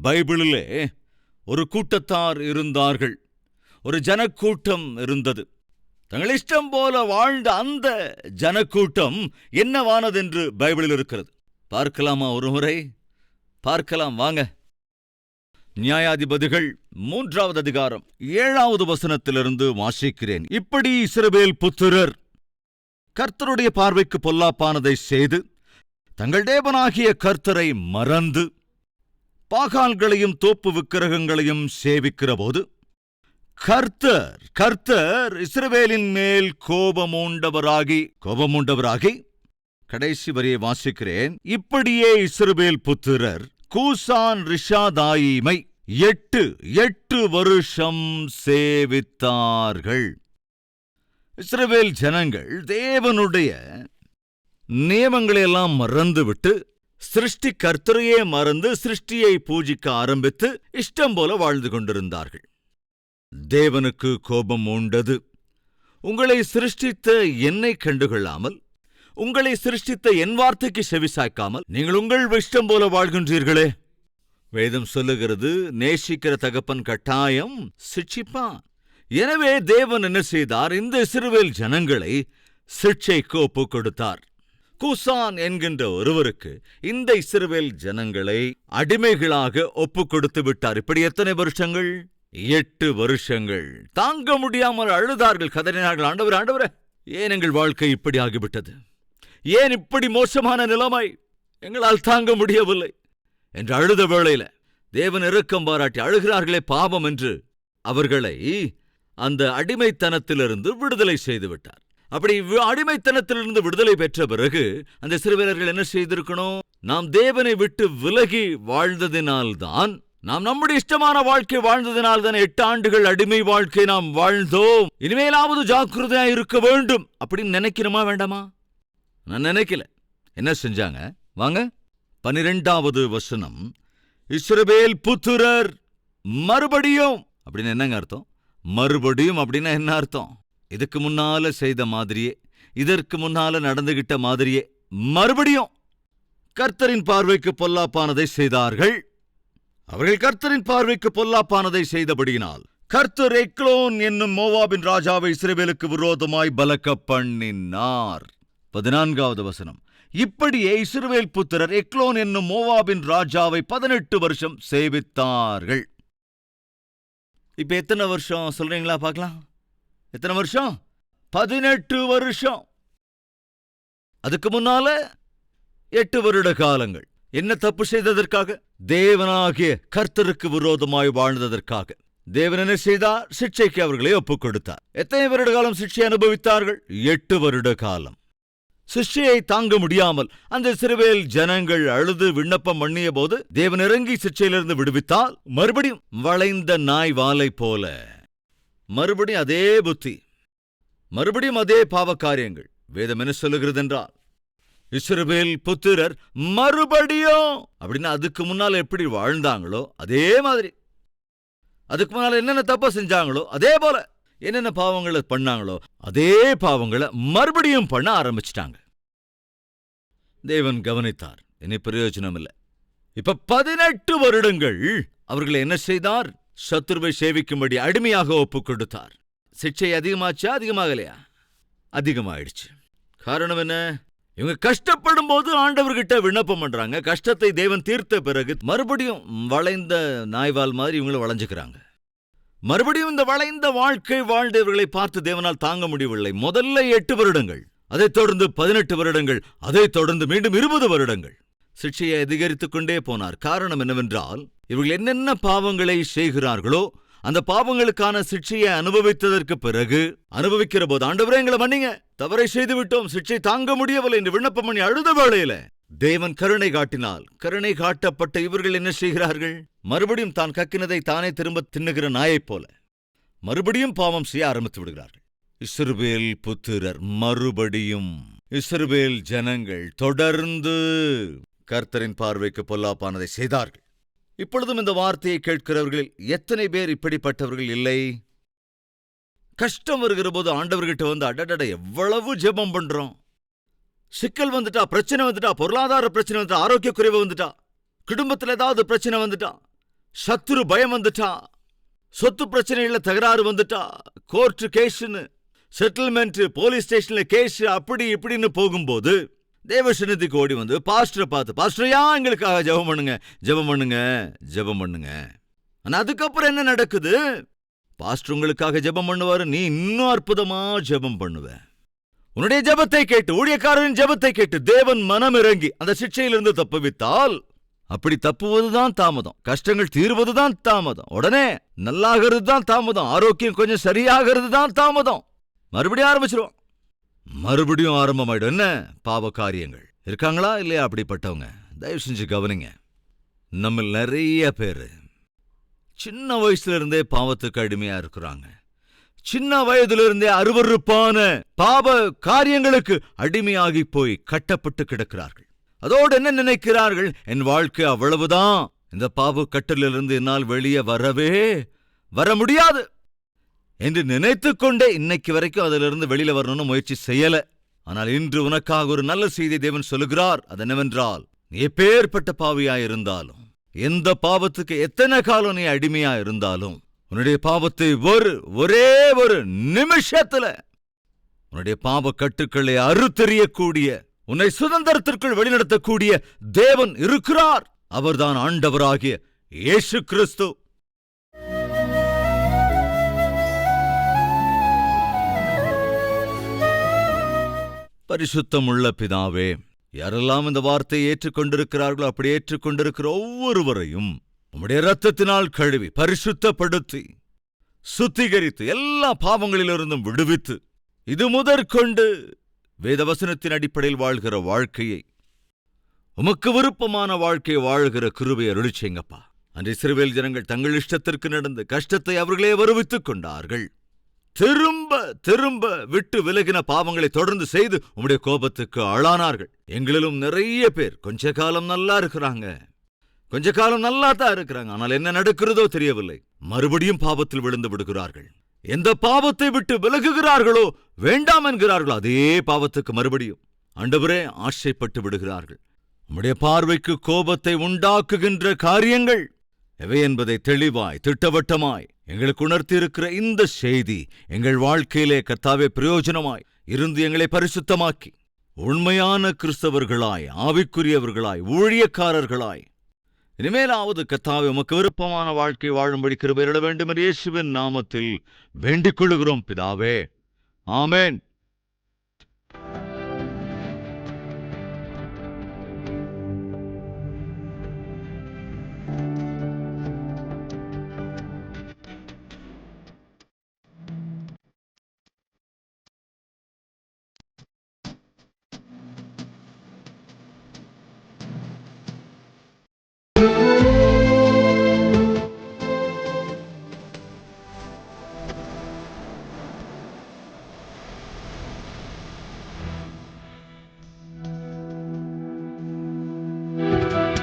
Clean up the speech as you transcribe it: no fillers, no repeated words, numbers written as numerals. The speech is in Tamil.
பைபிளிலே ஒரு கூட்டத்தார் இருந்தார்கள். ஒரு ஜனக்கூட்டம் இருந்தது. தங்கள் இஷ்டம் போல வாழ்ந்த அந்த ஜனக்கூட்டம் என்னவானதென்று பைபிளில் இருக்கிறது. பார்க்கலாமா? ஒரு முறை பார்க்கலாம் வாங்க. நியாயாதிபதிகள் 3வது அதிகாரம் 7வது வசனத்திலிருந்து வாசிக்கிறேன். இப்படி இஸ்ரவேல் புத்திரர் கர்த்தருடைய பார்வைக்கு பொல்லாப்பானதை செய்து தங்கள் தேவனாகிய கர்த்தரை மறந்து பாகால்களையும் தோப்பு விக்கிரகங்களையும் சேவிக்கிறபோது கர்த்தர் இஸ்ரவேலின் மேல் கோபமூண்டவராகி கடைசி வரியை வாசிக்கிறேன். இப்படியே இஸ்ரவேல் புத்திரர் கூசான் ரிஷாதாயிமை 8 வருஷம் சேவித்தார்கள். இஸ்ரவேல் ஜனங்கள் தேவனுடைய நியமங்களையெல்லாம் மறந்துவிட்டு சிருஷ்டி கர்த்தரையே மறந்து சிருஷ்டியை பூஜிக்க ஆரம்பித்து இஷ்டம் போல வாழ்ந்து கொண்டிருந்தார்கள். தேவனுக்கு கோபம் உண்டது. உங்களை சிருஷ்டித்த என்னை கண்டுகொள்ளாமல், உங்களை சிருஷ்டித்த என் வார்த்தைக்கு செவிசாய்க்காமல் நீங்கள் உங்கள் இஷ்டம் போல வாழ்கின்றீர்களே. வேதம் சொல்லுகிறது, நேசிக்கிற தகப்பன் கட்டாயம் சிட்சிப்பான். எனவே தேவன் என்ன செய்தார்? இந்த இஸ்ரவேல் ஜனங்களை சிட்சைக்கு ஒப்புக் கொடுத்தார். கூசான் என்கின்ற ஒருவருக்கு இந்த இஸ்ரவேல் ஜனங்களை அடிமைகளாக ஒப்புக் கொடுத்து விட்டார். இப்படி எத்தனை வருஷங்கள்? 8 வருஷங்கள். தாங்க முடியாமல் அழுதார்கள், கதறினார்கள். ஆண்டவரே, ஏன் எங்கள் வாழ்க்கை இப்படி ஆகிவிட்டது? ஏன் இப்படி மோசமான நிலைமை? எங்களால் தாங்க முடியவில்லை என்று அழுத வேளையில தேவன் இரக்கம் பாராட்டி அழுகிறார்களே பாவம் என்று அவர்களை அந்த அடிமைத்தனத்திலிருந்து விடுதலை செய்து விட்டார். அப்படி அடிமைத்தனத்திலிருந்து விடுதலை பெற்ற பிறகு அந்த இஸ்ரவேலர்கள் என்ன செய்திருக்கணும்? நாம் தேவனை விட்டு விலகி வாழ்ந்ததினால்தான், நாம் நம்முடைய இஷ்டமான வாழ்க்கை வாழ்ந்ததினால்தான் 8 ஆண்டுகள் அடிமை வாழ்க்கை நாம் வாழ்ந்தோம். இனிமேலாவது ஜாக்கிரதையா இருக்க வேண்டும் அப்படின்னு நினைக்கணுமா வேண்டாமா? நான் நினைக்கல. என்ன செஞ்சாங்க? வாங்க 12வது வசனம். இஸ்ரவேல் புத்திரர் மறுபடியும் அப்படின்னு என்னங்க அர்த்தம்? மறுபடியும் அப்படின்னா என்ன அர்த்தம்? இதுக்கு முன்னால செய்த மாதிரியே, இதற்கு முன்னால நடந்துகிட்ட மாதிரியே மறுபடியும் கர்த்தரின் பார்வைக்கு பொல்லாப்பானதை செய்தார்கள். அவர்கள் கர்த்தரின் பார்வைக்கு பொல்லாப்பானதை செய்தபடியினால் கர்த்தர் எக்லோன் என்னும் மோவாபின் ராஜாவை இஸ்ரவேலுக்கு விரோதமாய் பலக்க பண்ணினார். 14வது வசனம். இப்படியே இஸ்ரவேல் புத்திரர் எக்லோன் என்னும் மோவாபின் ராஜாவை 18 வருஷம் சேவித்தார்கள். இப்ப எத்தனை வருஷம் சொல்றீங்களா பார்க்கலாம்? எத்தனை வருஷம்? 18 வருஷம். அதுக்கு முன்னால 8 வருட காலங்கள். என்ன தப்பு செய்ததற்காக? தேவனாகிய கர்த்தருக்கு விரோதமாய் வாழ்ந்ததற்காக. தேவன் என்ன செய்தார்? சிட்சைக்கு அவர்களை ஒப்புக் கொடுத்தார். எத்தனை வருட காலம் சிட்சை அனுபவித்தார்கள்? 8 வருட காலம். சிட்சையை தாங்க முடியாமல் அந்த இஸ்ரவேல் ஜனங்கள் அழுது விண்ணப்பம் பண்ணிய போது தேவன் இறங்கி சிட்சையிலிருந்து விடுவித்தால் மறுபடியும் வளைந்த நாய் வாலை போல மறுபடியும் அதே புத்தி, மறுபடியும் அதே பாவ காரியங்கள். வேதம் என்ன சொல்லுகிறது என்றால், இஸ்ரவேல் புத்திரர் மறுபடியும் அப்படின்னா அதுக்கு முன்னால எப்படி வாழ்ந்தாங்களோ அதே மாதிரி, அதுக்கு முன்னால என்னென்ன தப்ப செஞ்சாங்களோ அதே போல, என்னென்ன பாவங்களை பண்ணாங்களோ அதே பாவங்களை மறுபடியும் பண்ண ஆரம்பிச்சிட்டாங்க. தேவன் கவனித்தார். இனி பிரயோஜனம் இல்லை. இப்ப 18 வருடங்கள் அவர்களை என்ன செய்தார்? சத்துருவை சேவிக்கும்படி அடிமையாக ஒப்புக் கொடுத்தார். சிட்சை அதிகமாச்சா? அதிகமாகலையா? அதிகமாயிடுச்சு. காரணம் என்ன? இவங்க கஷ்டப்படும் போது ஆண்டவர்கிட்ட விண்ணப்பம் பண்றாங்க. கஷ்டத்தை தேவன் தீர்த்த பிறகு மறுபடியும் வளைந்த நாய்வால் மாதிரி இவங்களை வளைஞ்சுக்கிறாங்க. மறுபடியும் இந்த வளைந்த வாழ்க்கை வாழ்ந்தவர்களை பார்த்து தேவனால் தாங்க முடியவில்லை. முதல்ல 8 வருடங்கள், அதைத் தொடர்ந்து 18 வருடங்கள், அதைத் தொடர்ந்து மீண்டும் 20 வருடங்கள் சிட்சையை அதிகரித்துக் கொண்டே போனார். காரணம் என்னவென்றால், இவர்கள் என்னென்ன பாவங்களை செய்கிறார்களோ அந்த பாவங்களுக்கான சிட்சையை அனுபவித்ததற்கு பிறகு அனுபவிக்கிற போது, ஆண்டவரே எங்களை மன்னிங்க, தவறை செய்து விட்டோம், சிட்சை தாங்க முடியவில்லை என்று விண்ணப்பம் பண்ணி அழுத வேளையில தேவன் கருணை காட்டினால், கருணை காட்டப்பட்ட இவர்கள் என்ன செய்கிறார்கள்? மறுபடியும் தான் கக்கினதை தானே திரும்ப தின்னுகிற நாயைப் போல மறுபடியும் பாவம் செய்ய ஆரம்பித்து விடுகிறார்கள். இஸ்ரவேல் புத்திரர் மறுபடியும், இஸ்ரவேல் ஜனங்கள் தொடர்ந்து கர்த்தரின் பார்வைக்கு பொல்லாப்பானதை செய்தார்கள். இப்பொழுதும் இந்த வார்த்தையை கேட்கிறவர்கள் எத்தனை பேர் இப்படிப்பட்டவர்கள் இல்லை? கஷ்டம் வருகிற போது ஆண்டவர்கிட்ட வந்து அடடட எவ்வளவு ஜெபம் பண்றோம். சிக்கல் வந்துட்டா, பிரச்சனை வந்துட்டா, பொருளாதார பிரச்சனை வந்துட்டா, ஆரோக்கிய குறைவு வந்துட்டா, குடும்பத்தில் ஏதாவது பிரச்சனை வந்துட்டா, சத்துரு பயம் வந்துட்டா, சொத்து பிரச்சனைகள்ல தகராறு வந்துட்டா, கோர்ட்டு கேஸ்னு, செட்டில்மெண்ட், போலீஸ் ஸ்டேஷன்ல கேஸ், அப்படி இப்படின்னு போகும்போது தேவசனத்துக்கு ஓடி வந்து பாஸ்டரை பார்த்து, பாஸ்டரையா எங்களுக்காக ஜெபம் பண்ணுங்க, ஜெபம் பண்ணுங்க, ஜெபம் பண்ணுங்க. ஆனா அதுக்கப்புறம் என்ன நடக்குது? பாஸ்டர் உங்களுக்காக ஜெபம் பண்ணுவாரு, நீ இன்னும் அற்புதமா ஜெபம் பண்ணுவ. உன்னுடைய ஜெபத்தை கேட்டு, ஊழியக்காரரின் ஜெபத்தை கேட்டு தேவன் மனம் இறங்கி அந்த சிக்ஷையிலிருந்து தப்புவித்தால், அப்படி தப்புவதுதான் தாமதம், கஷ்டங்கள் தீர்வதுதான் தாமதம், உடனே நல்லாகிறது தான் தாமதம், ஆரோக்கியம் கொஞ்சம் சரியாகிறது தான் தாமதம். மறுபடியும் ஆரம்பிச்சிருவோம், மறுபடியும் ஆரம்பமாயிடும். என்ன பாவ காரியங்கள் இருக்காங்களா இல்லையா? அப்படிப்பட்டவங்க தயவு செஞ்சு கவனிங்க. நம்ம நிறைய பேரு சின்ன வயசுல இருந்தே பாவத்துக்கு அடிமையா இருக்கிறாங்க. சின்ன வயதுல இருந்தே அருவருப்பான பாவ காரியங்களுக்கு அடிமையாகி போய் கட்டப்பட்டு கிடக்கிறார்கள். அதோடு என்ன நினைக்கிறார்கள்? என் வாழ்க்கை அவ்வளவுதான், இந்த பாவ கட்டிலிருந்து என்னால் வெளியே வர முடியாது என்று நினைத்துக் கொண்டே இன்னைக்கு வரைக்கும் அதிலிருந்து வெளியில வரணும்னு முயற்சி செய்யல. ஆனால் இன்று உனக்காக ஒரு நல்ல செய்தி தேவன் சொல்லுகிறார். அது என்னவென்றால், நீ எப்பேற்பட்ட பாவியாயிருந்தாலும், எந்த பாவத்துக்கு எத்தனை காலம் நீ அடிமையா இருந்தாலும், உன்னுடைய பாவத்தை ஒரே ஒரு நிமிஷத்துல உன்னுடைய பாவ கட்டுக்களை அறுத்தெறியக்கூடிய, உன்னை சுதந்திரத்திற்குள் வழிநடத்தக்கூடிய தேவன் இருக்கிறார். அவர்தான் ஆண்டவராகிய இயேசு கிறிஸ்து. பரிசுத்தமுள்ள பிதாவே, யாரெல்லாம் இந்த வார்த்தையை ஏற்றுக்கொண்டிருக்கிறார்களோ அப்படி ஏற்றுக்கொண்டிருக்கிற ஒவ்வொருவரையும் உம்முடைய இரத்தத்தினால் கழுவி பரிசுத்தப்படுத்தி சுத்திகரித்து எல்லா பாவங்களிலிருந்தும் விடுவித்து, இது முதற்கொண்டு வேதவசனத்தின் அடிப்படையில் வாழ்கிற வாழ்க்கையை, உமக்கு விருப்பமான வாழ்க்கையை வாழ்கிற கிருபையை அருளிச் செய்யுங்கப்பா. அன்றைய இஸ்ரவேல் ஜனங்கள் தங்கள் இஷ்டத்திற்கு நடந்து கஷ்டத்தை அவர்களே வருவித்துக் கொண்டார்கள். திரும்ப திரும்ப விட்டு விலகின பாவங்களை தொடர்ந்து செய்து உம்முடைய கோபத்துக்கு ஆளானார்கள். எங்களிலும் நிறைய பேர் கொஞ்ச காலம் நல்லா இருக்கிறாங்க, கொஞ்ச காலம் நல்லா தான் இருக்கிறாங்க, ஆனால் என்ன நடக்கிறதோ தெரியவில்லை, மறுபடியும் பாவத்தில் விழுந்து விடுகிறார்கள். எந்த பாவத்தை விட்டு விலகுகிறார்களோ, வேண்டாம் என்கிறார்களோ, அதே பாவத்துக்கு மறுபடியும் ஆண்டவரே ஆசைப்பட்டு விடுகிறார்கள். உம்முடைய பார்வைக்கு கோபத்தை உண்டாக்குகின்ற காரியங்கள் எவை என்பதை தெளிவாய் திட்டவட்டமாய் எங்களுக்கு உணர்த்தி இருக்கிற இந்த செய்தி எங்கள் வாழ்க்கையிலே கர்த்தாவே பிரயோஜனமாய் இருந்து எங்களை பரிசுத்தமாக்கி உண்மையான கிறிஸ்தவர்களாய், ஆவிக்குரியவர்களாய், ஊழியக்காரர்களாய் இனிமேலாவது கர்த்தாவே உமக்கு விருப்பமான வாழ்க்கை வாழும்படி கிருபை அருள வேண்டும் என்று இயேசுவின் நாமத்தில் வேண்டிக் கொள்கிறோம் பிதாவே. ஆமென்.